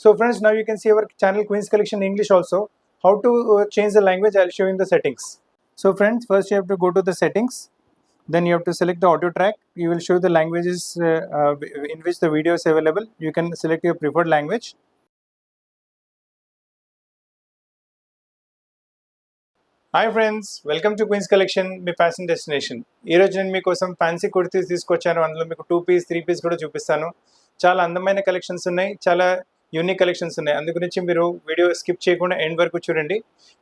So friends, now you can see our channel Queen's Collection English also. How to change the language, I'll show you in the settings. So friends, first you have to go to the settings. Then you have to select the audio track. You will show the languages in which the video is available. You can select your preferred language. Hi friends, welcome to Queens Collection, మీ fashion destination. ఈరోజు నేను మీకోసం fancy kurtis తీసుకొచ్చాను. అందులో మీకు 2 piece 3 piece కూడా చూపిస్తాను. చాలా అందమైన కలెక్షన్స్ ఉన్నాయి, చాలా యూనిక్ కలెక్షన్స్ ఉన్నాయి. అందు గురించి మీరు వీడియో స్కిప్ చేయకుండా ఎండ్ వరకు చూడండి.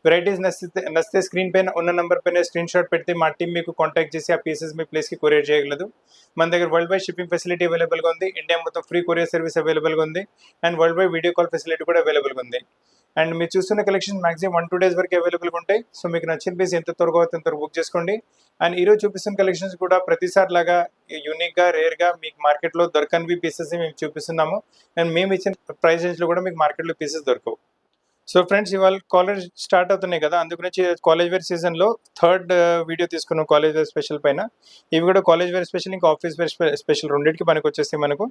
వెరైటీస్ నచ్చితే స్క్రీన్ పైన ఉన్న నెంబర్ పైన స్క్రీన్ షాట్ పెడితే మా టీం మీకు కాంటాక్ట్ చేసి ఆ పీసెస్ మీ ప్లేస్కి కొరియర్ చేయగలదు. మన దగ్గర వరల్డ్ వైడ్ షిప్పింగ్ ఫెసిలిటీ అవైలబుల్గా ఉంది. ఇండియా మొత్తం ఫ్రీ కొరియర్ సర్వీస్ అవైలబుల్గా ఉంది. And world wide video call facility కూడా అవైలబుల్గా ఉంది. అండ్ మీరు చూస్తున్న కలెక్షన్ మాక్సిమం 1-2 డేస్ వరకు అవైలబుల్గా ఉంటాయి. సో మీకు నచ్చిన పీస్ ఎంత త్వరగా అవుతుంది అంత బుక్ చేసుకోండి. అండ్ ఈరోజు చూపిస్తున్న కలెక్షన్స్ కూడా ప్రతిసారి లాగా యూనిక్గా, రేర్గా మీకు మార్కెట్లో దొరకనివి పీసెస్ మేము చూపిస్తున్నాము. అండ్ మేము ఇచ్చిన ప్రైస్ రేంజ్లో కూడా మీకు మార్కెట్లో పీసెస్ దొరకవు. సో ఫ్రెండ్స్, ఇవాళ కాలేజ్ స్టార్ట్ అవుతున్నాయి కదా, అందు గురించి కాలేజ్ వేర్ సీజన్లో థర్డ్ వీడియో తీసుకున్నాం కాలేజ్ వేర్ స్పెషల్ పైన. ఇవి కూడా కాలేజ్ వేర్ స్పెషల్, ఇంకా ఆఫీస్ వేర్ స్పెషల్ రెండింటికి పనికి వచ్చేసి మనకు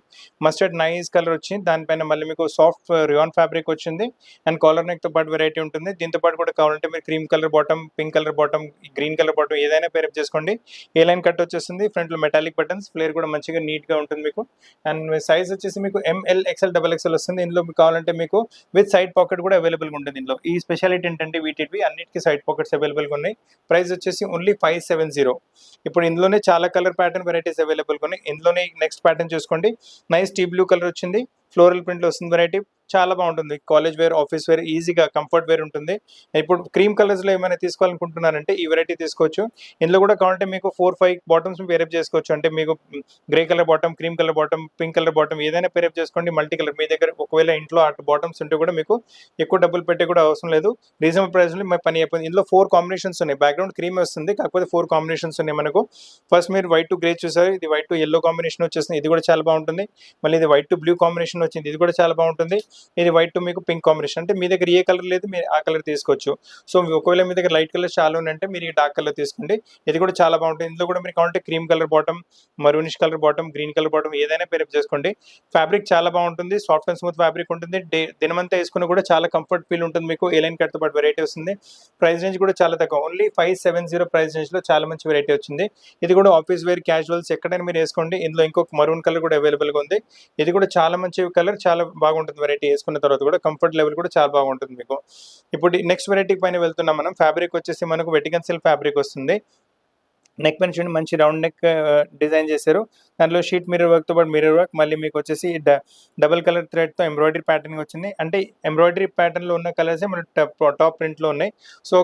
మస్టర్డ్ నైస్ కలర్ వచ్చింది. దానిపైన మళ్ళీ మీకు సాఫ్ట్ రియాన్ ఫ్యాబ్రిక్ వచ్చింది. అండ్ కాలర్ నెక్తో పాటు వెరైటీ ఉంటుంది. దీంతో పాటు కూడా కావాలంటే మీరు cream colour bottom, pink colour bottom, green colour bottom ఏదైనా పేరప్ చేసుకోండి. ఏ లైన్ కట్ వచ్చేస్తుంది. ఫ్రంట్లో మెటాలిక్ బటన్స్, ఫ్లేర్ కూడా మంచిగా నీట్గా ఉంటుంది మీకు. అండ్ సైజ్ వచ్చేసి మీకు ML, XL, XXL వస్తుంది. ఇందులో మీకు కావాలంటే మీకు విత్ సైడ్ పాకెట్ కూడా అవైలబుల్ ఉంటుంది. ఇందులో ఈ స్పెషాలిటీ ఏంటంటే వీటివి అన్నిటికీ సైడ్ పాకెట్స్ అవైలబుల్గా ఉన్నాయి. ప్రైస్ వచ్చేసి ఓన్లీ 570. ఇప్పుడు ఇందులోనే చాలా కలర్ ప్యాటర్న్ వెరైటీస్ అవైలబుల్గా ఉన్నాయి. ఇందులోనే నెక్స్ట్ ప్యాటర్న్ చూసుకోండి. నైస్ టీ బ్లూ కలర్ వచ్చింది. ఫ్లోరల్ ప్రింట్లో వస్తుంది వెరైటీ. చాలా బాగుంటుంది. కాలేజ్ వేర్, ఆఫీస్ వేర్, ఈజీగా కంఫర్ట్ వేర్ ఉంటుంది. ఇప్పుడు క్రీమ్ కలర్స్లో ఏమైనా తీసుకోవాలనుకుంటున్నారంటే ఈ వెరైటీ తీసుకోవచ్చు. ఇందులో కూడా కావాలంటే మీకు 4-5 బాటమ్స్ పేరప్ చేసుకోవచ్చు. అంటే మీకు grey colour bottom, cream colour bottom, pink colour bottom ఏదైనా పేరప్ చేసుకోండి. మల్టీ కలర్ మీ దగ్గర ఒకవేళ ఇంట్లో అటు బాటమ్స్ ఉంటే కూడా మీకు ఎక్కువ డబ్బులు పెట్టే కూడా అవసరం లేదు. రీజనబుల్ ప్రైస్లో మీ పని అయిపోయింది. ఇందులో 4 కాంబినేషన్స్ ఉన్నాయి. బ్యాక్గ్రౌండ్ క్రీమ్ వస్తుంది, కాకపోతే 4 కాంబినేషన్స్ ఉన్నాయి మనకు. ఫస్ట్ మీరు వైట్ టు గ్రే చూసారు, ఇది వైట్ టు ఎల్లో కాంబినేషన్ వచ్చేస్తుంది. ఇది కూడా చాలా బాగుంటుంది. మళ్ళీ ఇది వైట్ టు బ్లూ కాంబినేషన్ వచ్చింది, ఇది కూడా చాలా బాగుంటుంది. ఇది వైట్ టు మీకు పింక్ కాంబినేషన్. అంటే మీ దగ్గర ఏ కలర్ లేదు, మీరు ఆ కలర్ తీసుకోవచ్చు. సో ఒకవేళ మీ దగ్గర లైట్ కలర్ చాలా ఉందంటే మీరు ఈ డార్క్ కలర్ తీసుకోండి. ఇది కూడా చాలా బాగుంటుంది. ఇందులో కూడా మీరు కావాలంటే cream colour bottom, maroonish colour bottom, green colour bottom ఏదైనా పేరప్ చేసుకోండి. ఫ్యాబ్రిక్ చాలా బాగుంటుంది. సాఫ్ట్ అండ్ స్మూత్ ఫ్యాబ్రిక్ ఉంటుంది. దినమంతా వేసుకుని కూడా చాలా కంఫర్ట్ ఫీల్ ఉంటుంది మీకు. ఏ లైన్ కట్తో పాటు వెరైటీ వస్తుంది. ప్రైస్ రేంజ్ కూడా చాలా తక్కువ, ఓన్లీ 570 ప్రైస్ రేంజ్లో చాలా మంచి వెరైటీ వచ్చింది. ఇది కూడా ఆఫీస్ వేర్, క్యాజువల్స్ ఎక్కడైనా మీరు వేసుకోండి. ఇందులో ఇంకొక మరూన్ కలర్ కూడా అవైలబుల్గా ఉంది. ఇది కూడా చాలా మంచి కలర్, చాలా బాగుంటుంది వెరైటీ. వేసుకున్న తర్వాత కూడా కంఫర్ట్ లెవెల్ కూడా చాలా బాగుంటుంది మీకు. ఇప్పుడు నెక్స్ట్ వెరైటీ పైన వెళ్తున్నాం మనం. ఫ్యాబ్రిక్ వచ్చేసి మనకు వెటికన్ సిల్క్ ఫ్యాబ్రిక్ వస్తుంది. నెక్ పైన చూడండి, మంచి రౌండ్ నెక్ డిజైన్ చేశారు. దాంట్లో షీట్ మిర్రర్ వర్క్తో పాటు మిర్రర్ వర్క్, మళ్ళీ మీకు వచ్చేసి డబుల్ కలర్ థ్రెడ్తో ఎంబ్రాయిడరీ ప్యాటర్న్ వచ్చింది. అంటే ఎంబ్రాయిడరీ ప్యాటర్న్లో ఉన్న కలర్సే మన టాప్ ప్రింట్లో ఉన్నాయి. సో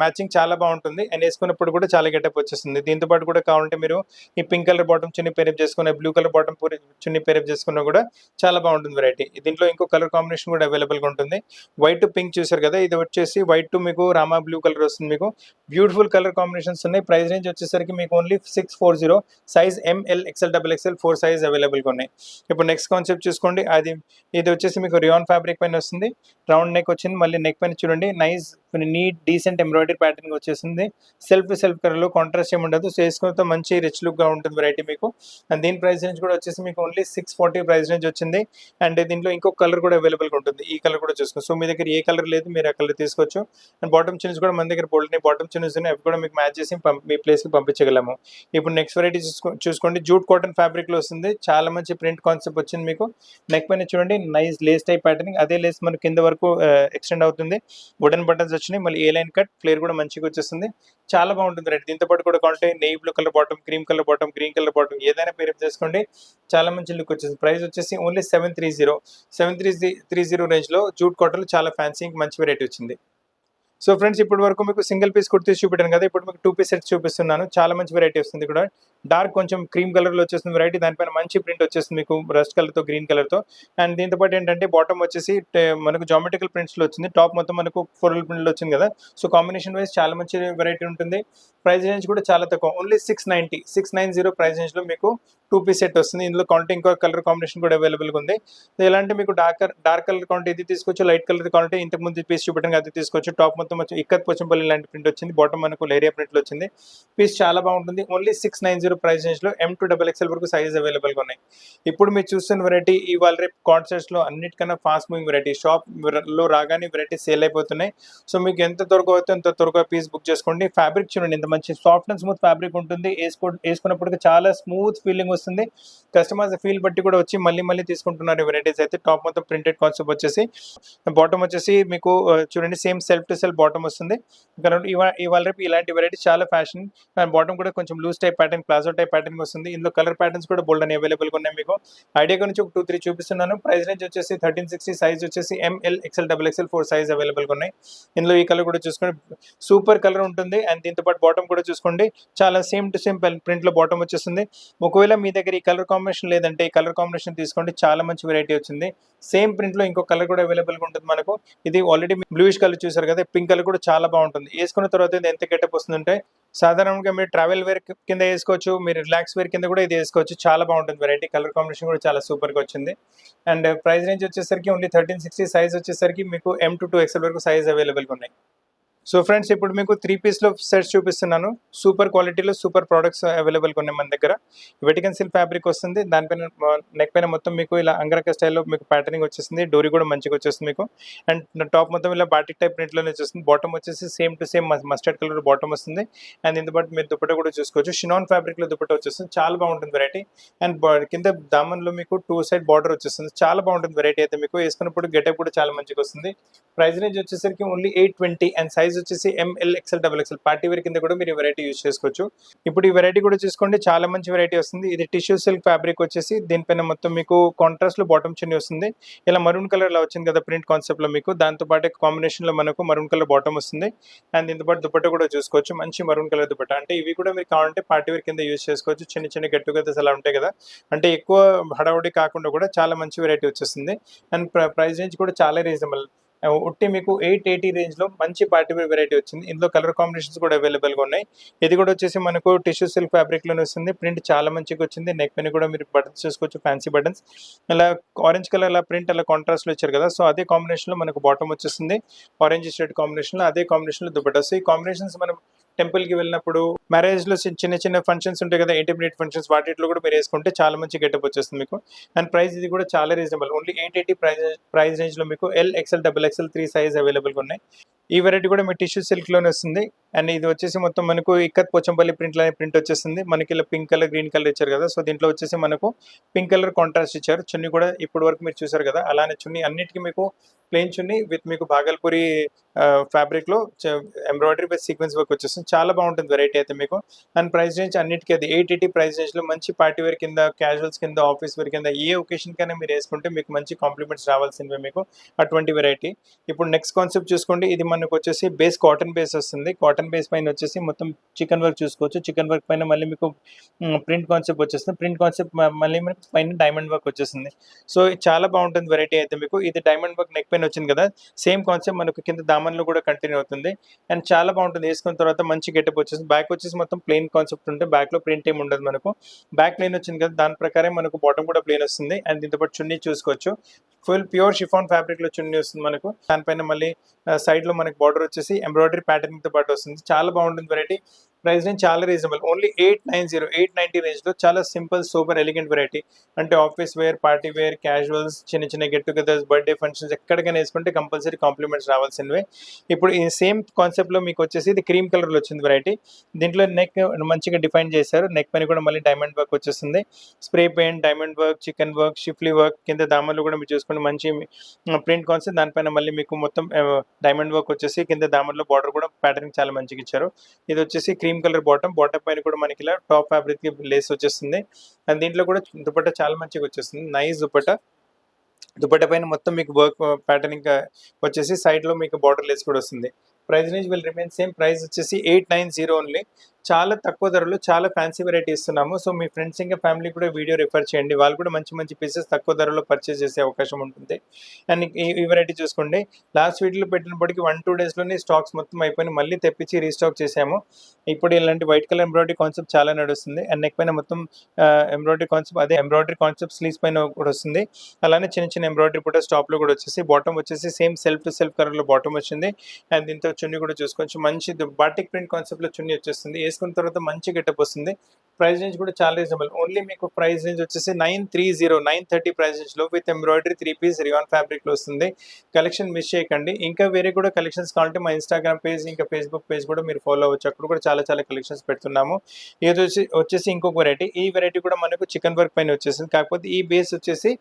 మ్యాచింగ్ చాలా బాగుంటుంది. అండ్ వేసుకున్నప్పుడు కూడా చాలా గెటప్ వచ్చేస్తుంది. దీంతో పాటు కూడా కావాలంటే మీరు ఈ pink colour bottom chunni pair up చేసుకున్న, blue colour bottom chunni pair up చేసుకున్నా కూడా చాలా బాగుంటుంది వెరైటీ. దీంట్లో ఇంకో కలర్ కాంబినేషన్ కూడా అవైలబుల్గా ఉంటుంది. వైట్ టు పింక్ చూసారు కదా, ఇది వచ్చేసి వైట్ టు మీకు రామా బ్లూ కలర్ వస్తుంది. మీకు బ్యూటిఫుల్ కలర్ కాంబినేషన్స్ ఉన్నాయి. ప్రైస్ రేంజ్ వచ్చేసరికి మీకు only 640. Size ML, XL, XXL 4 size అవైలబుల్గా ఉన్నాయి. ఇప్పుడు నెక్స్ట్ కాన్సెప్ట్ చూసుకోండి. ఇది వచ్చేసి మీకు రియాన్ ఫ్యాబ్రిక్ పైన వస్తుంది. రౌండ్ నెక్ వచ్చింది. మళ్ళీ నెక్ పైన చూడండి, nice neat decent embroidery pattern వచ్చేసింది. సెల్ఫ్ కలర్లో కాంట్రాస్ట్ ఏమి ఉండదు. సో వేసుకుంటే మంచి రిచ్ లుక్గా ఉంటుంది వెరైటీ మీకు. అండ్ దీని ప్రైస్ రేంజ్ కూడా వచ్చేసి మీకు ఓన్లీ 640 ప్రైస్ రేంజ్ వచ్చింది. అండ్ దీంట్లో ఇంకొక కలర్ కూడా అవైలబుల్గా ఉంటుంది. ఈ కలర్ కూడా చూసుకోండి. సో మీ దగ్గర ఏ కలర్ లేదు, మీరు ఆ కలర్ తీసుకోవచ్చు. అండ్ బాటమ్ చిన్నస్ కూడా మన దగ్గర బోల్డ్ బాటమ్ చిన్నస్ ఉన్నాయి. అవి కూడా మీకు మ్యాచ్ చేసి మీ ప్లేస్కి పంపించగలము. ఇప్పుడు నెక్స్ట్ వెరైటీ చూసుకోండి. జూట్ కాటన్ ఫ్యాబ్రిక్లో వస్తుంది. చాలా మంచి ప్రింట్ కాన్సెప్ట్ వచ్చింది మీకు. నెక్ పైన చూడండి, నైస్ లేస్ టైప్ ప్యాటర్నింగ్. అదే లేస్ మన కింద వరకు ఎక్స్టెండ్ అవుతుంది. వుడెన్ బటన్స్ వచ్చినాయి. మళ్ళీ ఏ లైన్ కట్, ఫ్లేర్ కూడా మంచిగా వచ్చేస్తుంది. చాలా బాగుంటుంది రైట్. దీంతో పాటు కూడా కావాలంటే నెయ్యి blue colour bottom, cream colour bottom, green colour bottom ఏదైనా పేరప్ చేసుకోండి. చాలా మంచి లుక్ వచ్చేసింది. ప్రైస్ వచ్చేసి ఓన్లీ 730 రేంజ్లో జూట్ కాటన్లో చాలా ఫ్యాన్సీ మంచి వెరైటీ వచ్చింది. సో ఫ్రెండ్స్, ఇప్పటి వరకు మీకు సింగిల్ పీస్ కుర్తీస్ చూపెట్టాను కదా, ఇప్పుడు మీకు 2 పీస్ సెట్స్ చూపిస్తున్నాను. చాలా మంచి వెరైటీ వస్తుంది. కూడా డార్క్ కొంచెం క్రీమ్ కలర్లో వచ్చేస్తుంది వెరైటీ. దానిపైన మంచి ప్రింట్ వచ్చేస్తుంది మీకు రస్ట్ కలర్తో, గ్రీన్ కలర్తో. అండ్ దీంతో పాటు ఏంటంటే బాటమ్ వచ్చేసి మనకు జామెట్రికల్ ప్రింట్స్లో వచ్చింది. టాప్ మొత్తం మనకు ఫ్లోరల్ ప్రింట్లో వచ్చింది కదా. సో కాంబినేషన్ వైజ్ చాలా మంచి వెరైటీ ఉంటుంది. ప్రైస్ రేంజ్ కూడా చాలా తక్కువ, ఓన్లీ 690 ప్రైస్ రేంజ్లో మీకు 2 పీస్ సెట్ వస్తుంది. ఇందులో కావాలంటే ఇంకో కలర్ కాంబినేషన్ కూడా అవైలబుల్గా ఉంది. ఎలాంటి మీకు డార్క్ కలర్ కావాలంటే ఇది తీసుకోవచ్చు, లైట్ కలర్ కావాలంటే ఇంతకుముందు పీస్ చూపెట్టాను అది తీసుకోవచ్చు. టాప్ మొత్తం మొత్తం వచ్చి ఇక్కత్ పోచంపల్లి లాంటి ప్రింట్ వచ్చింది, బాటమ్ మనకు లేరియా ప్రింట్లో వచ్చింది. పీస్ చాలా బాగుంటుంది. ఓన్లీ 690 ప్రైస్ రేంజ్లో M2XXL వరకు సైజ్ అవైలబుల్గా ఉన్నాయి. ఇప్పుడు మీరు చూస్తున్న వెరైటీ ఇవాళ రేపు కాన్సర్ట్స్లో అన్నిటికన్నా ఫాస్ట్ మూవింగ్ వెరైటీ. షాప్లో రాగానే వెరైటీ సేల్ అయిపోతున్నాయి. సో మీకు ఎంత త్వరగా అవుతుందో అంత త్వరగా పీస్ బుక్ చేసుకోండి. ఫ్యాబ్రిక్ చూడండి ఎంత మంచి సాఫ్ట్ అండ్ స్మూత్ ఫ్యాబ్రిక్ ఉంటుంది. వేసుకున్నప్పటికీ చాలా స్మూత్ ఫీలింగ్ వస్తుంది. కస్టమర్స్ ఫీల్ బట్టి కూడా వచ్చి మళ్ళీ తీసుకుంటున్నారు ఈ వెరైటీస్ అయితే. టాప్ మొత్తం ప్రింటెడ్ కాన్సెప్ట్ వచ్చేసి, బాటమ్ వచ్చేసి మీకు చూడండి same self to self bottom వస్తుంది. ఇవాళ రేపు ఇలాంటి వెరైటీ చాలా ఫ్యాషన్. బాటమ్ కూడా కొంచెం loose type pattern, palazzo type pattern వస్తుంది. ఇందులో కలర్ ప్యాటర్న్స్ కూడా బోల్డ్ అని అవైలబుల్గా ఉన్నాయి. మీకు ఐడియా గురించి ఒక 2-3 చూపిస్తున్నాను. ప్రైస్ రేంజ్ వచ్చేసి 1360, సైజ్ వచ్చేసి ML, XL, XXL 4 సైజ్ అవైలబుల్గా ఉన్నాయి. ఇందులో ఈ కలర్ కూడా చూసుకోండి, సూపర్ కలర్ ఉంటుంది. అండ్ దీంతో పాటు బాటమ్ కూడా చూసుకోండి, చాలా సేమ్ టు సేమ్ ప్రింట్లో బాటమ్ వచ్చేస్తుంది. ఒకవేళ మీ దగ్గర ఈ కలర్ కాంబినేషన్ లేదంటే ఈ కలర్ కాంబినేషన్ తీసుకోండి, చాలా మంచి వెరైటీ వచ్చింది. సేమ్ ప్రింట్లో ఇంకో కలర్ కూడా అవైలబుల్గా ఉంటుంది మనకు. ఇది ఆల్రెడీ బ్లూయిష్ కలర్ చూసారు కదా, పింక్ కలర్ కూడా చాలా బాగుంటుంది. వేసుకున్న తర్వాత ఇది ఎంత గెటప్ వస్తుందంటే సాధారణంగా మీరు ట్రావెల్ వేర్ కింద వేసుకోవచ్చు, మీరు రిలాక్స్ వేర్ కింద కూడా ఇది వేసుకోవచ్చు. చాలా బాగుంటుంది వెరైటీ. కలర్ కాంబినేషన్ కూడా చాలా సూపర్గా వచ్చింది. అండ్ ప్రైస్ రేంజ్ వచ్చేసరికి ఓన్లీ 1360, సైజ్ వచ్చేసరికి మీకు M2XL వరకు సైజ్ అవైలబుల్గా ఉన్నాయి. సో ఫ్రెండ్స్, ఇప్పుడు మీకు 3 పీస్లో సెట్స్ చూపిస్తున్నాను. సూపర్ క్వాలిటీలో సూపర్ ప్రోడక్ట్స్ అవైలబుల్గా ఉన్నాయి మన దగ్గర. వెటికన్ సిల్క్ ఫ్యాబ్రిక్ వస్తుంది, దానిపైన నెక్ పైన మొత్తం మీకు ఇలా అంగరక స్టైల్లో మీకు ప్యాటర్నింగ్ వచ్చేస్తుంది. డోరీ కూడా మంచిగా వచ్చేస్తుంది మీకు. అండ్ టాప్ మొత్తం ఇలా బాటిక్ టైప్ ప్రింట్లోనే వచ్చేస్తుంది. బాటమ్ వచ్చేసి same to same mustard colour bottom వస్తుంది. అండ్ ఇందులో పాటు మీరు దుపట్టా కూడా చూసుకోవచ్చు. షినాన్ ఫ్యాబ్రిక్లో దుపట్టా వచ్చేస్తుంది, చాలా బాగుంటుంది వెరైటీ. అండ్ కింద దామన్లో మీకు 2 సైడ్ బార్డర్ వచ్చేస్తుంది, చాలా బాగుంటుంది వెరైటీ అయితే. మీకు వేసుకున్నప్పుడు గెటప్ కూడా చాలా మంచిగా వస్తుంది. ప్రైస్ రేంజ్ వచ్చేసరికి ఓన్లీ 820 అండ్ సైజ్ వచ్చేసి ML, XL, XXL party wear కింద కూడా మీరు ఈ వెరైటీ యూజ్ చేసుకోవచ్చు. ఇప్పుడు ఈ వెరైటీ కూడా చూసుకోండి, చాలా మంచి వెరైటీ వస్తుంది. ఇది టిష్యూ సిల్క్ ఫ్యాబ్రిక్ వచ్చేసి దీనిపైన మొత్తం మీకు కాంట్రాస్ట్ లో బాటమ్ చున్నీ వస్తుంది. ఇలా మరూన్ కలర్ లో వచ్చింది కదా ప్రింట్ కాన్సెప్ట్ లో మీకు, దాంతో పాటు కాంబినేషన్ లో మనకు మరూన్ కలర్ బాటమ్ వస్తుంది. అండ్ దీంతో పాటు దుపట్టా కూడా చూసుకోవచ్చు, మంచి మరూన్ కలర్ దుపట్టా. అంటే ఇవి కూడా మీరు కావాలంటే పార్టీ వేర్ కింద యూజ్ చేసుకోవచ్చు. చిన్న గెట్ టుగెదర్స్ అలా ఉంటాయి కదా, అంటే ఎక్కువ హడావుడి కాకుండా కూడా చాలా మంచి వెరైటీ వచ్చేస్తుంది. అండ్ ప్రైస్ రేంజ్ కూడా చాలా రీజనబుల్. ఉట్టి మీకు 880 రేంజ్లో మంచి పార్టీ వేర్ వెరైటీ వచ్చింది. ఇందులో కలర్ కాంబినేషన్స్ కూడా అవైలబుల్గా ఉన్నాయి. ఇది కూడా వచ్చేసి మనకు టిష్యూ సిల్క్ ఫ్యాబ్రిక్లోనే వస్తుంది. ప్రింట్ చాలా మంచిగా వచ్చింది. నెక్ పైన కూడా మీరు బటన్స్ చూసుకోవచ్చు, ఫ్యాన్సీ బటన్స్. ఇలా ఆరెంజ్ కలర్ అలా ప్రింట్ అలా కాంట్రాస్ట్లో ఇచ్చారు కదా, సో అదే కాంబినేషన్లో మనకు బాటమ్ వచ్చేస్తుంది. ఆరెంజ్ షేడ్ కాంబినేషన్లో, అదే కాంబినేషన్లో దుపట్టా. సో ఈ కాంబినేషన్స్ మనం టెంపుల్కి వెళ్ళినప్పుడు, మ్యారేజ్లో చిన్న ఫంక్షన్స్ ఉంటాయి కదా, ఇంటిమేట్ ఫంక్షన్స్, వాటిలో కూడా మీరు వేసుకుంటే చాలా మంచి గెటప్ వచ్చేస్తుంది మీకు. అండ్ ప్రైస్ ఇది కూడా చాలా రీజనబుల్, ఓన్లీ 880 ప్రైస్ రేంజ్లో మీకు L, XL, XXL 3 సైజ్ అవైలబుల్గా ఉన్నాయి. ఈ వెరైటీ కూడా మీ టిష్యూ సిల్క్లోనే వస్తుంది. అండ్ ఇది వచ్చేసి మొత్తం మనకు ఇక్కత్ పోచంపల్లి ప్రింట్ వచ్చేస్తుంది. మనకి ఇలా పింక్ కలర్, గ్రీన్ కలర్ ఇచ్చారు కదా, సో దీంట్లో వచ్చేసి మనకు పింక్ కలర్ కాంట్రాస్ట్ ఇచ్చారు. చున్నీ కూడా ఇప్పటి వరకు మీరు చూసారు కదా, అలానే చున్నీ అన్నిటికీ మీకు ప్లెయిన్ చున్నీ విత్ మీకు భాగల్పూరి ఫ్యాబ్రిక్లో ఎంబ్రాయిడరీ విత్ సీక్వెన్స్ వర్క్ వచ్చేస్తుంది. చాలా బాగుంటుంది వెరైటీ అయితే మీకు. అండ్ ప్రైస్ రేంజ్ అన్నిటికీ అది 880 ప్రైస్ రేంజ్లో మంచి పార్టీ వేర్ కింద, క్యాజువల్స్ కింద, ఆఫీస్ వేర్ కింద, ఏ ఒకేషన్ కైనా మీరు వేసుకుంటే మీకు మంచి కాంప్లిమెంట్స్ రావాల్సినవి మీకు అటువంటి వెరైటీ. ఇప్పుడు నెక్స్ట్ కాన్సెప్ట్ చూసుకోండి, ఇది మనకు వచ్చేసి బేస్ కాటన్ బేస్ వస్తుంది. కాటన్ బేస్ పైన వచ్చేసి మొత్తం చికెన్ వర్క్ చూసుకోవచ్చు. చికెన్ వర్క్ పైన మళ్ళీ మీకు ప్రింట్ కాన్సెప్ట్ వచ్చేస్తుంది. ప్రింట్ కాన్సెప్ట్ మళ్ళీ మనకి పైన డైమండ్ వర్క్ వచ్చేస్తుంది. సో చాలా బాగుంటుంది వెరైటీ అయితే మీకు. ఇది డైమండ్ వర్క్ నెక్ పైన వచ్చింది కదా, సేమ్ కాన్సెప్ట్ మనకు కింద దామన్లో కూడా కంటిన్యూ అవుతుంది. అండ్ చాలా బాగుంటుంది, వేసుకున్న తర్వాత మంచి గెటప్ వచ్చేసి. బ్యాక్ వచ్చేసి మొత్తం ప్లెయిన్ కాన్సెప్ట్ ఉంటే బ్యాక్లో ప్రింట్ ఏమి ఉండదు మనకు. బ్యాక్ ప్లెయిన్ వచ్చింది కదా, దాని ప్రకారం మనకు బాటమ్ కూడా ప్లెయిన్ వస్తుంది. అండ్ దీంతో పాటు చున్నీ చూసుకోవచ్చు, ఫుల్ ప్యూర్ షిఫాన్ ఫ్యాబ్రిక్లో చున్నీ వస్తుంది మనకు. దానిపైన మళ్ళీ సైడ్లో మనకి బార్డర్ వచ్చేసి ఎంబ్రాయిడరీ ప్యాటర్న్తో పాటు వస్తుంది. చాలా బాగుంటుంది వెరైటీ. ప్రైస్ రేంజ్ చాలా రీజనబుల్, ఓన్లీ 890 రేంజ్లో చాలా సింపుల్ సూపర్ ఎలిగెంట్ వెరైటీ. అంటే office wear, party wear, casuals, చిన్న గెట్ టుగెదర్స్, బర్త్డే ఫంక్షన్స్ ఎక్కడికైనా వేసుకుంటే కంపల్సరీ కాంప్లిమెంట్స్ రావాల్సినవే. ఇప్పుడు ఈ సేమ్ కాన్సెప్ట్లో మీకు వచ్చేసి ఇది క్రీమ్ కలర్లో వచ్చింది వెరైటీ. దీంట్లో నెక్ మంచిగా డిఫైన్ చేశారు. నెక్ పైన కూడా మళ్ళీ డైమండ్ వర్క్ వచ్చేస్తుంది. Spray paint, diamond work, chicken work, schiffli work, కింద దామన్లో కూడా మీరు చూసుకుంటే మంచి ప్రింట్ కాన్సెప్ట్. దానిపైన మళ్ళీ మీకు మొత్తం డైమండ్ వర్క్ వచ్చేసి కింద దామన్లో బార్డర్ కూడా ప్యాటర్న్ చాలా మంచిగా ఇచ్చారు. ఇది వచ్చేసి క్రీమ్ కలర్ బాటమ్ పైన కూడా మనకి ఇలా టాప్ ఫ్యాబ్రిక్ కి లేస్ వచ్చేస్తుంది. అండ్ దీంట్లో కూడా దుపట్టా చాలా మంచిగా వచ్చేస్తుంది, నైస్ దుపట్టా పైన మొత్తం మీకు వర్క్ ప్యాటర్న్ ఇంకా వచ్చేసి సైడ్ లో మీకు బార్డర్ లేస్ కూడా వస్తుంది. Price range will remain same. Price వచ్చేసి 890 ఓన్లీ. చాలా తక్కువ ధరలో చాలా ఫ్యాన్సీ వెరైటీ ఇస్తున్నాము. సో మీ ఫ్రెండ్స్ ఇంకా ఫ్యామిలీ కూడా వీడియో రిఫర్ చేయండి. వాళ్ళు కూడా మంచి మంచి పీసెస్ తక్కువ ధరలో పర్చేస్ చేసే అవకాశం ఉంటుంది. అండ్ ఈ వెరైటీ చూసుకోండి, లాస్ట్ వీడియోలో పెట్టినప్పటికి 1-2 డేస్‌లోనే స్టాక్స్ మొత్తం అయిపోయినాయి. మళ్ళీ తెప్పించి రీస్టాక్ చేసాము. ఇప్పుడు ఇలాంటి వైట్ కలర్ ఎంబ్రాయిడరీ కాన్సెప్ట్ చాలా నడుస్తుంది. అండ్ నెక్ పైన మొత్తం ఎంబ్రాయిడరీ కాన్సెప్ట్, అదే ఎంబ్రాయిడరీ కాన్సెప్ట్ స్లీవ్స్ పైన కూడా వస్తుంది. అలానే చిన్న చిన్న ఎంబ్రాయిడరీ కూడా టాప్‌లో కూడా వచ్చేసి, బాటమ్ వచ్చేసి సేమ్ సెల్ఫ్ టు సెల్ఫ్ కలర్‌లో బాటమ్ వచ్చింది. అండ్ దీంతో చున్నీ కూడా చూసుకోవచ్చు. మంచి బాటిక్ ప్రింట్ కాన్సెప్ట్‌లో చున్నీ వచ్చేస్తుంది. వేసుకున్న తర్వాత మంచి గెటప్ వస్తుంది. ప్రైస్ రేంజ్ కూడా చాలా రీజనబుల్. ఓన్లీ మీకు ప్రైస్ రేంజ్ వచ్చేసి 930 ప్రైస్ రేంజ్లో విత్ ఎంబ్రాయిడరీ 3 పీస్ రియాన్ ఫ్యాబ్రిక్లో వస్తుంది. కలెక్షన్ మిస్ చేయకండి. ఇంకా వేరే కూడా కలెక్షన్స్ కావాలంటే మా ఇన్స్టాగ్రామ్ పేజ్ ఇంకా ఫేస్బుక్ పేజ్ కూడా మీరు ఫాలో అవ్వచ్చు. అక్కడ కూడా చాలా చాలా కలెక్షన్స్ పెడుతున్నాము. ఇది వచ్చేసి ఇంకొక వెరైటీ. ఈ వెరైటీ కూడా మనకు చికెన్ వర్క్ పైన వచ్చేసింది. కాకపోతే ఈ బేస్ వచ్చేసి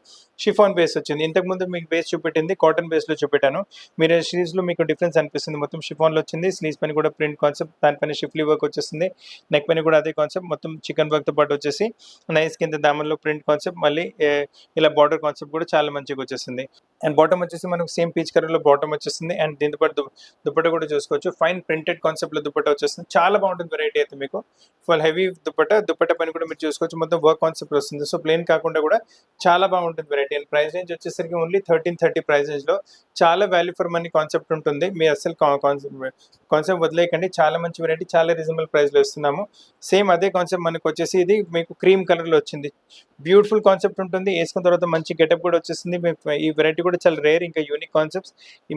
షిఫాన్ బేస్ వచ్చింది. ఇంతకుముందు మీకు బేస్ చూపెట్టింది కాటన్ బేస్లో చూపెట్టాను. మీరు స్లీవ్స్లో మీకు డిఫరెన్స్ అనిపిస్తుంది. మొత్తం షిఫాన్లో వచ్చింది. స్లీవ్స్ పైన కూడా ప్రింట్ కాన్సెప్ట్, దానిపైన షిఫ్లీ వర్క్ వచ్చేస్తుంది. నెక్ పైన కూడా అదే కాన్సెప్ట్, మొత్తం చికెన్ వర్క్తో పాటు వచ్చేసి నైస్ కింద దామన్లో ప్రింట్ కాన్సెప్ట్, మళ్ళీ ఇలా బార్డర్ కాన్సెప్ట్ కూడా చాలా మంచిగా వచ్చేసింది. అండ్ బాటమ్ వచ్చేసి మనకు సేమ్ పీచ్ కలర్లో బాటమ్ వచ్చేస్తుంది. అండ్ దీంతో పాటు దుపట్టా కూడా చూసుకోవచ్చు. ఫైన్ ప్రింటెడ్ కాన్సెప్ట్లో దుపట్టా వచ్చేస్తుంది. చాలా బాగుంటుంది వెరైటీ అయితే మీకు. ఫుల్ హెవీ దుపట్టా పైన కూడా మీరు చూసుకోవచ్చు. మొత్తం వర్క్ కాన్సెప్ట్ వస్తుంది. సో ప్లెయిన్ కాకుండా కూడా చాలా బాగుంటుంది వెరైటీ. అండ్ ప్రైస్ రేంజ్ వచ్చేసరికి ఓన్లీ 1330 ప్రైస్ రేంజ్లో చాలా వాల్యూ ఫర్ మనీ కాన్సెప్ట్ ఉంటుంది. మీరు అసలు కాన్సెప్ట్ వదిలేయకండి. చాలా మంచి వెరైటీ, చాలా రీజనబుల్ ప్రైస్లో ఇస్తున్నాము. సేమ్ అదే కాన్సెప్ట్ మనకు వచ్చేసి ఇది మీకు క్రీమ్ కలర్లో వచ్చింది. బ్యూటిఫుల్ కాన్సెప్ట్ ఉంటుంది. వేసుకున్న తర్వాత మంచి గెటప్ కూడా వచ్చేస్తుంది. ఈ వెరైటీ కూడా చాలా రేర్, ఇంకా యూనిక్ కాన్సెప్ట్స్.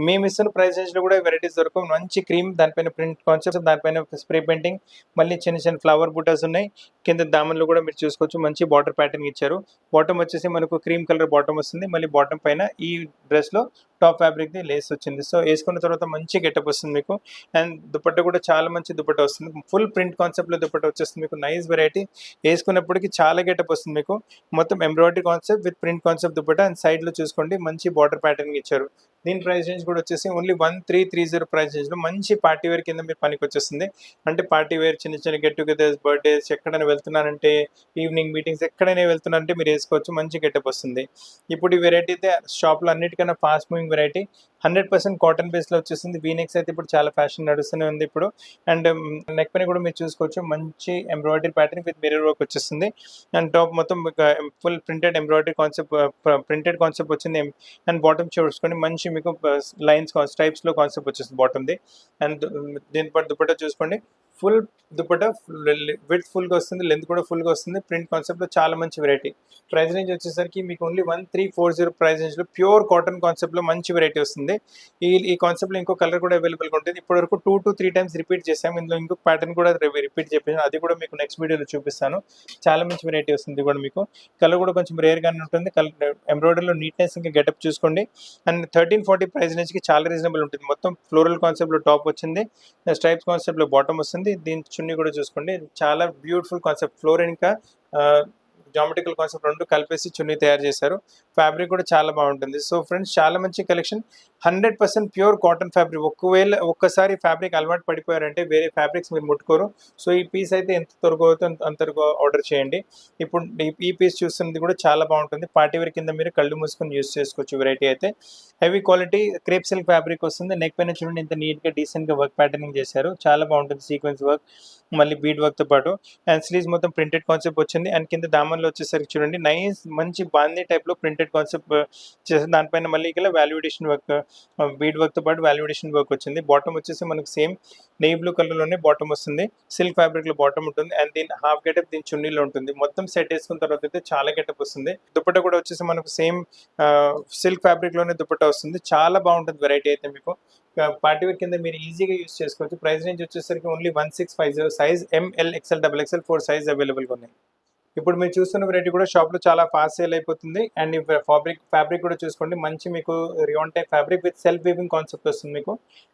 మేము ఇస్తున్న ప్రైస్ రేంజ్లో కూడా వెరైటీస్ దొరకవు. మంచి క్రీమ్, దానిపైన ప్రింట్ కాన్సెప్ట్, దానిపైన స్ప్రే పెయింటింగ్, మళ్ళీ చిన్న చిన్న ఫ్లవర్ బూటాస్ ఉన్నాయి. కింద దామన్లో కూడా మీరు చూసుకోవచ్చు. మంచి బార్డర్ ప్యాటర్న్ ఇచ్చారు. బాటమ్ వచ్చేసి మనకు క్రీమ్ కలర్ బాటమ్ వస్తుంది. మళ్ళీ బాటమ్ పైన ఈ డ్రెస్లో టాప్ ఫ్యాబ్రిక్ది లేస్ వచ్చింది. సో వేసుకున్న తర్వాత మంచి గెటప్ వస్తుంది మీకు. అండ్ దుపట్టా కూడా చాలా మంచి దుపట్టా వస్తుంది. ఫుల్ ప్రింట్ కాన్సెప్ట్లో దుపట్టా వచ్చేస్తుంది మీకు. Nice variety. వేసుకున్నప్పటికీ చాలా గెటప్ వస్తుంది మీకు. మొత్తం embroidery concept with print concept dupatta. And సైడ్లో చూసుకోండి మంచి బార్డర్ ప్యాటర్న్ ఇచ్చారు. దీని ప్రైస్ రేంజ్ కూడా వచ్చేసి ఓన్లీ 1330 ప్రైస్ రేంజ్లో మంచి పార్టీ వేర్ కింద మీరు పనికి వచ్చేస్తుంది. అంటే పార్టీ వేర్, చిన్న చిన్న గెట్ టుగెదర్స్, బర్త్డేస్, ఎక్కడైనా వెళ్తున్నారంటే, ఈవినింగ్ మీటింగ్స్ ఎక్కడైనా వెళ్తున్నారంటే మీరు వేసుకోవచ్చు. మంచి గెటప్ వస్తుంది. ఇప్పుడు ఈ వెరైటీ అయితే షాప్లో అన్నిటికన్నా ఫాస్ట్ మూవింగ్ వెరైటీ. 100% కాటన్ బేస్లో వచ్చేసింది. వీనెక్స్ అయితే ఇప్పుడు చాలా ఫ్యాషన్ నడుస్తూనే ఉంది ఇప్పుడు. అండ్ నెక్ పైన కూడా మీరు చూసుకోవచ్చు. మంచి embroidery pattern with mirror work వచ్చేస్తుంది. అండ్ టాప్ మొత్తం full printed embroidery concept, printed concept వచ్చింది. అండ్ బాటమ్ చూసుకొని మంచి మీకు లైన్స్ స్ట్రైప్స్లో కాన్సెప్ట్ వచ్చేస్తుంది బాటమ్ది. అండ్ దీని పాటు దుపట్టా చూసుకోండి. ఫుల్ దుపట్టా విడ్త్ ఫుల్గా వస్తుంది, లెంత్ కూడా ఫుల్గా వస్తుంది. ప్రింట్ కాన్సెప్ట్లో చాలా మంచి వెరైటీ. ప్రైస్ రేంజ్ వచ్చేసరికి మీకు ఓన్లీ 1340 ప్రైస్ రేంజ్లో ప్యూర్ కాటన్ కాన్సెప్ట్లో మంచి వెరైటీ వస్తుంది. ఈ కాన్సెప్ట్లో ఇంకో కలర్ కూడా అవైలబుల్గా ఉంటుంది. ఇప్పటివరకు 2 to 3 టైమ్స్ రిపీట్ చేసాము. ఇందులో ఇంకొక ప్యాటర్న్ కూడా రిపీట్ చెప్పాను. అది కూడా మీకు నెక్స్ట్ వీడియోలో చూపిస్తాను. చాలా మంచి వెరైటీ వస్తుంది కూడా మీకు. కలర్ కూడా కొంచెం రేర్గానే ఉంటుంది. ఎంబ్రాయిడరీలో నీట్నెస్ ఇంకా గెటప్ చూసుకోండి. అండ్ 1340 ప్రైస్ రేంజ్కి చాలా రీజనబుల్ ఉంటుంది. మొత్తం ఫ్లోరల్ కాన్సెప్ట్లో టాప్ వచ్చింది. స్ట్రైప్స్ కాన్సెప్ట్లో బాటమ్ వస్తుంది. దీని చున్నీ కూడా చూసుకోండి. చాలా బ్యూటిఫుల్ కాన్సెప్ట్. ఫ్లోర్ ఇంకా జామెట్రికల్ కాన్సెప్ట్ రెండు కలిపేసి చున్నీ తయారు చేశారు. ఫ్యాబ్రిక్ కూడా చాలా బాగుంటుంది. సో ఫ్రెండ్స్, చాలా మంచి కలెక్షన్. 100% pure cotton fabric. ఒక్కసారి ఫ్యాబ్రిక్ అలవాటు పడిపోయారంటే వేరే ఫ్యాబ్రిక్స్ మీరు ముట్టుకోరు. సో ఈ పీస్ అయితే ఎంత త్వరగా అవుతుందో అంత త్వరగా ఆర్డర్ చేయండి. ఇప్పుడు ఈ పీస్ చూస్తున్నది కూడా చాలా బాగుంటుంది. పార్టీ వేర్ కింద మీరు కళ్ళు మూసుకొని యూస్ చేసుకోవచ్చు. వెరైటీ అయితే heavy quality crepe silk fabric వస్తుంది. నెక్ పైన చూడండి ఎంత నీట్గా డీసెంట్గా వర్క్ ప్యాటర్నింగ్ చేశారు. చాలా బాగుంటుంది. సీక్వెన్స్ వర్క్, మళ్ళీ బీడ్ వర్క్తో పాటు. అండ్ స్లీవ్స్ మొత్తం ప్రింటెడ్ కాన్సెప్ట్ వచ్చింది. అండ్ కింద దామన్లో వచ్చేసరికి చూడండి నైస్ మంచి బాందీ టైప్లో ప్రింటెడ్ కాన్సెప్ట్ చేసి దానిపైన మళ్ళీ ఇలా వాల్యుడేషన్ వర్క్, బీడ్ వర్క్తో పాటు వాల్యుడేషన్ వర్క్ వచ్చింది. బాటమ్ వచ్చేసి మనకు సేమ్ నెయ్యి బ్లూ కలర్లోనే బాటమ్ వస్తుంది. సిల్క్ ఫ్యాబ్రిక్లో బాటమ్ ఉంటుంది. అండ్ దీని హాఫ్ గెటప్ దీని చున్నీలో ఉంటుంది. మొత్తం సెట్ వేసుకున్న తర్వాత అయితే చాలా గెటప్ వస్తుంది. దుపట్టా కూడా వచ్చేసి మనకు సేమ్ సిల్క్ ఫ్యాబ్రిక్లోనే దుపట్టా వస్తుంది. చాలా బాగుంటుంది వెరైటీ అయితే మీకు. పార్టీ వేర్ కింద మీరు ఈజీగా యూస్ చేసుకోవచ్చు. ప్రైస్ రేంజ్ వచ్చేసరికి only 1650. Size ML, XL, XXL 4 size అవైలబుల్గా ఉన్నాయి. ఇప్పుడు మీరు చూస్తున్న వెరైటీ కూడా షాప్లో చాలా ఫాస్ట్ సేల్ అయిపోతుంది. అండ్ ఈ ఫ్యాబ్రిక్ కూడా చూసుకోండి. మంచి మీకు rayon type fabric with self weaving concept వస్తుంది మీకు.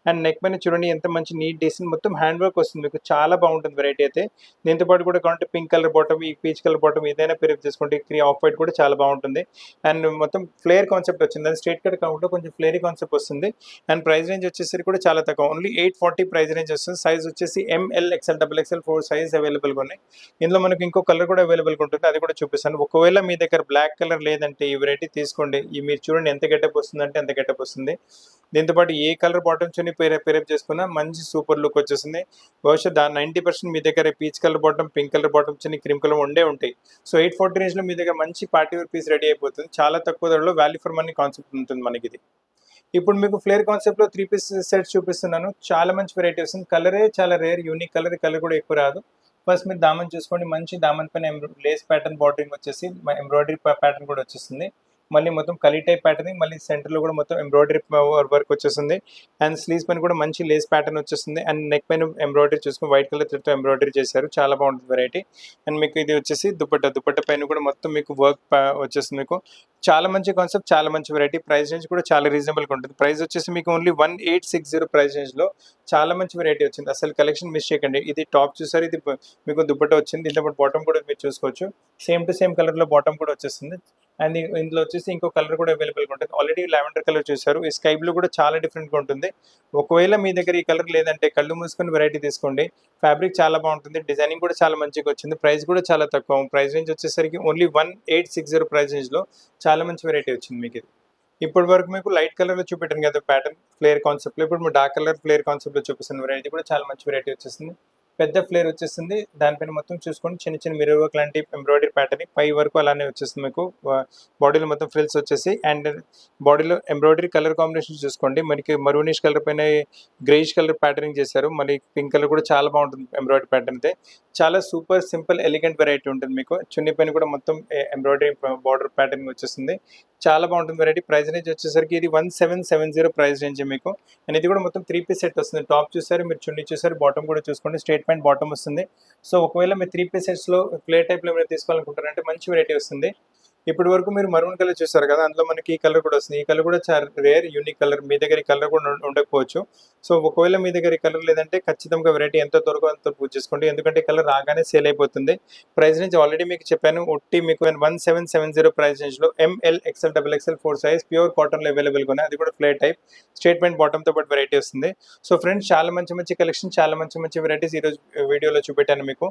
అండ్ నెక్ పైన చూడండి ఎంత మంచి నీట్ డీసెంట్ మొత్తం హ్యాండ్ వర్క్ వస్తుంది మీకు. చాలా బాగుంటుంది వెరైటీ అయితే. దీంతో పాటు కూడా కావాలంటే పింక్ కలర్ బాటమ్, ఈ పీచ్ కలర్ బాటమ్ ఏదైనా ప్రిఫర్ చేసుకోండి. ఆఫ్ వైట్ కూడా చాలా బాగుంటుంది. అండ్ మొత్తం ఫ్లేర్ కాన్సెప్ట్ వచ్చింది. అది స్ట్రైట్ కట్ కాకుండా కొంచెం ఫ్లేరీ కాన్సెప్ట్ వస్తుంది. అండ్ ప్రైస్ రేంజ్ వచ్చేసరికి కూడా చాలా తక్కువ. ఓన్లీ 840 ప్రైస్ రేంజ్ వస్తుంది. సైజ్ వచ్చేసి ML, XL, XXL 4 సైజ్ అవైలబుల్గా ఉన్నాయి. ఇందులో మనకి ఇంకో కలర్ కూడా అవైలబుల్ ఉంటుంది. అది కూడా చూపిస్తాను. ఒకవేళ మీ దగ్గర బ్లాక్ కలర్ లేదంటే ఈ వెరైటీ తీసుకోండి. ఈ మీరు చూడండి ఎంత గెటప్ వస్తుందంటే అంత గెటప్ వస్తుంది. దీంతో పాటు ఏ కలర్ బాటమ్ చున్నీ పేరప్ చేసుకున్నా మంచి సూపర్ లుక్ వచ్చేస్తుంది. బహుశా 90% మీ దగ్గర peach colour bottom, pink colour bottom chunni, cream colour ఉంటాయి. సో 840 రేంజ్లో మీ దగ్గర మంచి పార్టీ వేర్ పీస్ రెడీ అయిపోతుంది. చాలా తక్కువ ధరలో వాల్యూ ఫర్ మనీ కాన్సెప్ట్ ఉంటుంది మనకి ఇది. ఇప్పుడు మీకు ఫ్లేర్ కాన్సెప్ట్లో 3 పీస్ సెట్స్ చూపిస్తున్నాను. చాలా మంచి వెరైటీ వస్తుంది. కలరే చాలా రేర్, యూనిక్ కలర్. కలర్ కూడా ఎక్కువ రాదు. ఫస్ట్ మీరు దామన్ చూసుకోండి. మంచి దామన్ పైన లేస్ ప్యాటర్న్ బార్డరింగ్ వచ్చేసి ఎంబ్రాయిడరీ ప్యాటర్న్ కూడా వచ్చేస్తుంది. మళ్ళీ మొత్తం కలీ టైప్ ప్యాటర్నింగ్, మళ్ళీ సెంటర్లో కూడా మొత్తం ఎంబ్రాయిడరీ వర్క్ వచ్చేస్తుంది. అండ్ స్లీవ్స్ పైన కూడా మంచి లేస్ ప్యాటర్న్ వచ్చేస్తుంది. అండ్ నెక్ పైన ఎంబ్రాయిడరీ చూసుకుని వైట్ కలర్ థ్రెడ్తో ఎంబ్రాయిడరీ చేశారు. చాలా బాగుంటుంది వెరైటీ. అండ్ మీకు ఇది వచ్చేసి దుపట్ట పైన కూడా మొత్తం మీకు వర్క్ వచ్చేస్తుంది. మీకు చాలా మంచి కాన్సెప్ట్, చాలా మంచి వెరైటీ. ప్రైస్ రేంజ్ కూడా చాలా రీజనబుల్గా ఉంటుంది. ప్రైస్ వచ్చేసి మీకు ఓన్లీ 1860 ప్రైస్ రేంజ్లో చాలా మంచి వెరైటీ వచ్చింది. అసలు కలెక్షన్ మిస్ చేయకండి. ఇది టాప్ చూసారు, ఇది మీకు దుపట్ట వచ్చింది. దీంతో పాటు బాటమ్ కూడా మీరు చూసుకోవచ్చు. సేమ్ టు సేమ్ కలర్లో బాటమ్ కూడా వచ్చేస్తుంది. అండ్ ఇందులో వచ్చేసి ఇంకో కలర్ కూడా అవైలబుల్గా ఉంటుంది. ఆల్రెడీ లావెండర్ కలర్ చూసారు. ఈ స్కై బ్లూ కూడా చాలా డిఫరెంట్గా ఉంటుంది. ఒకవేళ మీ దగ్గర ఈ కలర్ లేదంటే కళ్ళు మూసుకొని వెరైటీ తీసుకోండి. ఫ్యాబ్రిక్ చాలా బాగుంటుంది. డిజైనింగ్ కూడా చాలా మంచిగా వచ్చింది. ప్రైస్ కూడా చాలా తక్కువ. ప్రైస్ రేంజ్ వచ్చేసరికి ఓన్లీ 1860 ప్రైస్ రేంజ్లో చాలా మంచి వెరైటీ వచ్చింది మీకు ఇది. ఇప్పటి వరకు మీకు లైట్ కలర్లో చూపెట్టాను కదా ప్యాటర్న్ ఫ్లేర్ కాన్సెప్ట్లో. ఇప్పుడు మీకు డార్క్ కలర్ ఫ్లేర్ కాన్సెప్ట్లో చూపిస్తున్న వెరైటీ కూడా చాలా మంచి వెరైటీ వచ్చేసింది. పెద్ద ఫ్లేర్ వచ్చేస్తుంది. దానిపైన మొత్తం చూసుకోండి చిన్న చిన్న మిర్రర్ వర్క్ లాంటి ఎంబ్రాయిడరీ ప్యాటర్న్ పై వరకు అలానే వచ్చేస్తుంది. మీకు బాడీలో మొత్తం ఫ్రిల్స్ వచ్చేసి అండ్ బాడీలో ఎంబ్రాయిడరీ కలర్ కాంబినేషన్ చూసుకోండి. మనకి మరూనిష్ కలర్ పైన గ్రేయిష్ కలర్ ప్యాటర్నింగ్ చేశారు. మళ్ళీ పింక్ కలర్ కూడా చాలా బాగుంటుంది ఎంబ్రాయిడరీ ప్యాటర్న్ అయితే. చాలా సూపర్ సింపుల్ ఎలిగెంట్ వెరైటీ ఉంటుంది. మీకు చున్నీ పైన కూడా మొత్తం ఎంబ్రాయిడరీ బార్డర్ ప్యాటర్న్ వచ్చేస్తుంది. చాలా బాగుంటుంది వెరైటీ. ప్రైస్ రేంజ్ వచ్చేసరికి ఇది 1770 ప్రైస్ రేంజ్ మీకు. అండ్ ఇది కూడా మొత్తం 3 పీస్ సెట్ వస్తుంది. టాప్ చూసారు, మీరు చున్నీ చూసారు, బాటమ్ కూడా చూసుకోండి. స్ట్రేట్ ప్యాంట్ బాటమ్ వస్తుంది. సో ఒకవేళ మీరు 3 పీస్ సెట్స్లో ప్లేట్ టైప్లో ఏమైనా తీసుకోవాలనుకుంటారంటే మంచి వెరైటీ వస్తుంది. ఇప్పటి వరకు మీరు మరూన్ కలర్ చూసారు కదా, అందులో మనకి ఈ కలర్ కూడా వస్తుంది. ఈ కలర్ కూడా చాలా రేర్, యూనిక్ కలర్. మీ దగ్గర ఈ కలర్ కూడా ఉండకపోవచ్చు. సో ఒకవేళ మీ దగ్గర ఈ కలర్ లేదంటే ఖచ్చితంగా వెరైటీ ఎంత త్వరగా అంత పూజ చేసుకోండి. ఎందుకంటే కలర్ రాగానే సేల్ అయిపోతుంది. ప్రైస్ రేంజ్ ఆల్రెడీ మీకు చెప్పాను. ఒట్టి మీకు 1770 ప్రైస్ రేంజ్లో ML XL XXL 4 size pure కాటన్లో అవైలబుల్గా ఉన్నాయి. అది కూడా ఫ్లేట్ టైప్ స్ట్రేట్ ప్యాంట్ బాటమ్తో పాటు వెరైటీ వస్తుంది. సో ఫ్రెండ్స్, చాలా మంచి మంచి కలెక్షన్, చాలా మంచి వెరైటీస్ ఈరోజు వీడియోలో చూపెట్టాను మీకు.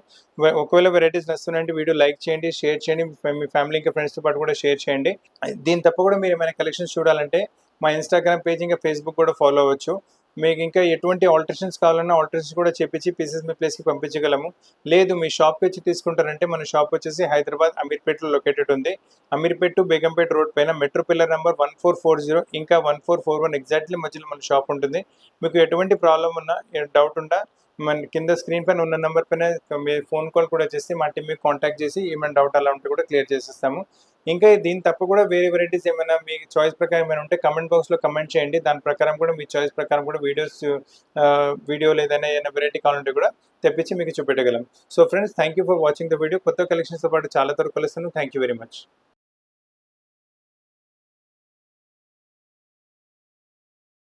ఒకవేళ వెరైటీస్ నచ్చుతున్నాయంటే వీడియో లైక్ చేయండి, షేర్ చేయండి, మీ ఫ్యామిలీ ఇంకా ఫ్రెండ్స్తో పాటు కూడా షేర్ చేయండి. దీని తప్ప కూడా మీరు ఏమైనా కలెక్షన్స్ చూడాలంటే మా ఇన్స్టాగ్రామ్ పేజ్ ఇంకా ఫేస్బుక్ కూడా ఫాలో అవ్వచ్చు. మీకు ఇంకా ఎటువంటి ఆల్టరేషన్స్ కావాలన్నా ఆల్టరేషన్స్ కూడా చెప్పించి పీసెస్ మీ ప్లేస్కి పంపించగలము. లేదు మీ షాప్కి వచ్చి తీసుకుంటారంటే మన షాప్ వచ్చేసి హైదరాబాద్ అమీర్పేటలో లొకేటెడ్ ఉంది. అమీర్పేట్ టు బేగంపేట రోడ్ పైన మెట్రో పిల్లర్ నెంబర్ 1440 ఇంకా 1441 ఎగ్జాక్ట్లీ మధ్యలో మన షాప్ ఉంటుంది. మీకు ఎటువంటి ప్రాబ్లం ఉన్నా, డౌట్ ఉన్నా మన కింద స్క్రీన్ పైన ఉన్న నెంబర్ పైన మీ ఫోన్ కాల్ కూడా చేసి మా టీం మీకు కాంటాక్ట్ చేసి ఏమైనా డౌట్ అలా ఉంటే కూడా క్లియర్ చేసేస్తాము. ఇంకా దీని తప్ప కూడా వేరే వెరైటీస్ ఏమైనా మీ చాయిస్ ప్రకారం ఏమైనా ఉంటే కమెంట్ బాక్స్లో కమెంట్ చేయండి. దాని ప్రకారం కూడా మీ చాయిస్ ప్రకారం కూడా వీడియోలు ఏదైనా వెరైటీ కావాలంటే కూడా తెప్పించి మీకు చూపెట్టగలం. So friends, thank you for watching the video. కొత్త కలెక్షన్స్తో పాటు చాలా త్వరగా కలుస్తాను. Thank you very much.